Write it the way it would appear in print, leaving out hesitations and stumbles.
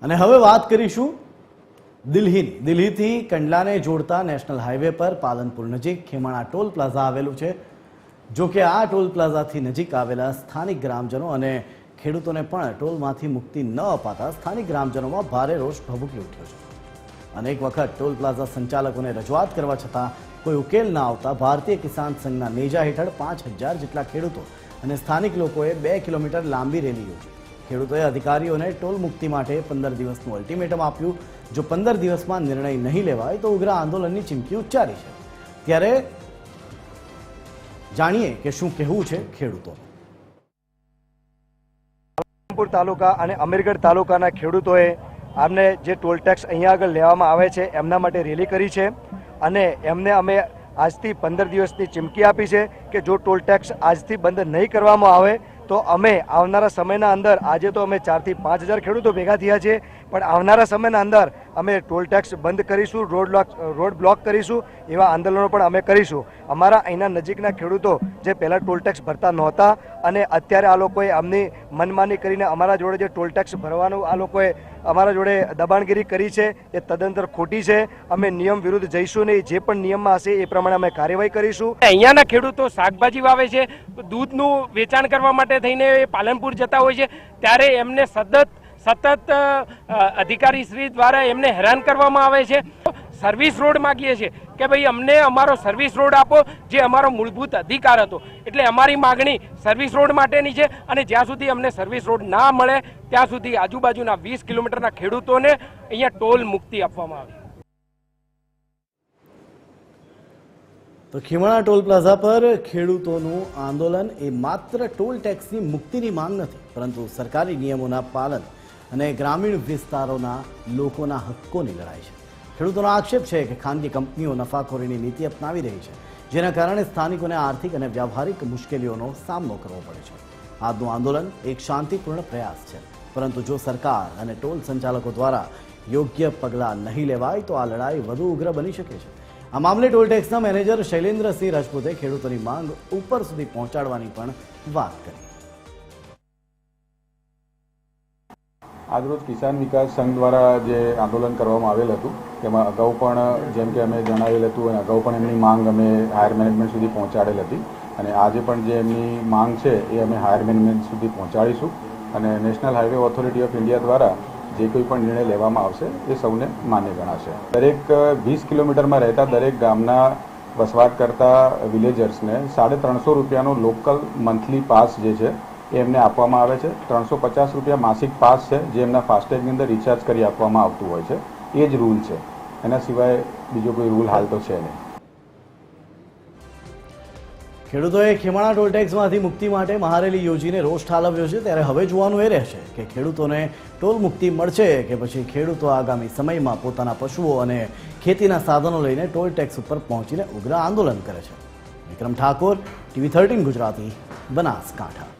અને હવે વાત કરીશું દિલ્હીની। દિલ્હીથી કંડલાને જોડતા નેશનલ હાઈવે પર પાલનપુર નજીક ખેમાણા ટોલ પ્લાઝા આવેલું છે। જો કે આ ટોલ પ્લાઝાથી નજીક આવેલા સ્થાનિક ગ્રામજનો અને ખેડૂતોને પણ ટોલમાંથી મુક્તિ ન અપાતા સ્થાનિક ગ્રામજનોમાં ભારે રોષ ભભૂકી ઉઠ્યો છે। અનેક વખત ટોલ પ્લાઝા સંચાલકોને રજૂઆત કરવા છતાં કોઈ ઉકેલ ન આવતા ભારતીય કિસાન સંઘના નેજા હેઠળ 5000 જેટલા ખેડૂતો અને સ્થાનિક લોકોએ 2 કિલોમીટર લાંબી રેલી યોજી। ખેડૂતોએ અધિકારીઓને ટોલ મુક્તિ માટે 15 દિવસનું અલ્ટિમેટમ આપ્યું। જો 15 દિવસમાં નિર્ણય નહીં લેવાય તો ઉગ્ર આંદોલનની ચીમકી ઉચ્ચારી છે। ત્યારે જાણીએ કે શું કહેવું છે ખેડૂતોનું। પાલનપુર તાલુકા અને અમીરગઢ તાલુકાના ખેડૂતોએ આમને જે ટોલ ટેક્સ અહીંયા આગળ લેવામાં આવે છે એમના માટે રેલી કરી છે અને એમને અમે આજથી 15 દિવસની ચીમકી આપી છે કે જો ટોલ ટેક્સ આજથી બંધ નહીં કરવામાં આવે તો અમે આવનારા સમયના અંદર આજે તો અમે 4 થી 5000 ખેડૂતો ભેગા થયા છે પણ આવનારા સમયના અંદર અમે ટોલ ટેક્સ બંધ કરીશું, રોડ બ્લોક કરીશું, એવા આંદોલનો પણ અમે કરીશું। અમારા અહીંના નજીકના ખેડૂતો જે પહેલાં ટોલ ટેક્સ ભરતા નહોતા અને અત્યારે આ લોકોએ આમની મનમાની કરીને અમારા જોડે જે ટોલ ટેક્સ ભરવાનું આ લોકોએ અમારા જોડે દબાણગીરી કરી છે એ તદ્દનતર ખોટી છે। અમે નિયમ વિરુદ્ધ જઈશું નહીં, જે પણ નિયમમાં હશે એ પ્રમાણે અમે કાર્યવાહી કરીશું। અહીંયાના ખેડૂતો શાકભાજી વાવે છે, દૂધનું વેચાણ કરવા માટે થઈને પાલનપુર જતા હોય છે ત્યારે એમને સતત અધિકારી શ્રી દ્વારા એમને હેરાન કરવામાં આવે છે। સર્વિસ રોડ માગીએ છીએ કે ભાઈ અમને અમારો સર્વિસ રોડ આપો, જે અમારો મૂળભૂત અધિકાર હતો। એટલે અમારી માગણી સર્વિસ રોડ માટેની છે અને જ્યાં સુધી અમને સર્વિસ રોડ ના મળે ત્યાં સુધી આજુબાજુના 20 કિલોમીટરના ખેડૂતોને અહીંયા ટોલ મુક્તિ આપવામાં આવે। તો ખેમાણા ટોલ પ્લાઝા પર ખેડૂતોનું આંદોલન એ માત્ર ટોલ ટેક્સની મુક્તિની માંગ નથી, પરંતુ સરકારી નિયમોના પાલન અને ગ્રામીણ વિસ્તારોના લોકોના હક્કોની લડાઈ છે। ખેડૂતોનો આક્ષેપ છે કે ખાનગી કંપનીઓ નફાખોરીની નીતિ અપનાવી રહી છે, જેના કારણે સ્થાનિકોને આર્થિક અને વ્યવહારિક મુશ્કેલીઓનો સામનો કરવો પડે છે। આજનું આંદોલન એક શાંતિપૂર્ણ પ્રયાસ છે, પરંતુ જો સરકાર અને ટોલ સંચાલકો દ્વારા યોગ્ય પગલાં નહીં લેવાય તો આ લડાઈ વધુ ઉગ્ર બની શકે છે। આ મામલે ટોલ ટેક્સના મેનેજર શૈલેન્દ્રસિંહ રાજપૂતે ખેડૂતોની માંગ ઉપર સુધી પહોંચાડવાની પણ વાત કરી। આજરોજ કિસાન વિકાસ સંઘ દ્વારા જે આંદોલન કરવામાં આવેલ હતું તેમાં અગાઉ પણ જેમ કે અમે જણાવેલ હતું અને અગાઉ પણ એમની માંગ અમે હાયર મેનેજમેન્ટ સુધી પહોંચાડેલ હતી અને આજે પણ જે એમની માંગ છે એ અમે હાયર મેનેજમેન્ટ સુધી પહોંચાડીશું અને national highway authority of India દ્વારા જે કોઈ પણ નિર્ણય લેવામાં આવશે એ સૌને માન્ય ગણાશે। દરેક 20 કિલોમીટરમાં રહેતા દરેક ગામના વસવાટ કરતા વિલેજર્સને 350 રૂપિયાનો લોકલ મંથલી પાસ જે છે એ એમને આપવામાં આવે છે। 350 રૂપિયા માસિક પાસ છે જે એમના ફાસ્ટેગની અંદર રિચાર્જ કરી આપવામાં આવતું હોય છે। એ જ રૂલ છે, એના સિવાય બીજો કોઈ રૂલ હાલ તો છે નહીં। ખેડૂતોએ ખેમાણા ટોલ ટેક્સમાંથી મુક્તિ માટે મહારેલી યોજીને રોષ ઠાલવ્યો છે, ત્યારે હવે જોવાનું એ રહેશે કે ખેડૂતોને ટોલ મુક્તિ મળશે કે પછી ખેડૂતો આગામી સમયમાં પોતાના પશુઓ અને ખેતીના સાધનો લઈને ટોલ ટેક્સ ઉપર પહોંચીને ઉગ્ર આંદોલન કરે છે। વિક્રમ ઠાકોર, TV 13 ગુજરાતી, બનાસકાંઠા।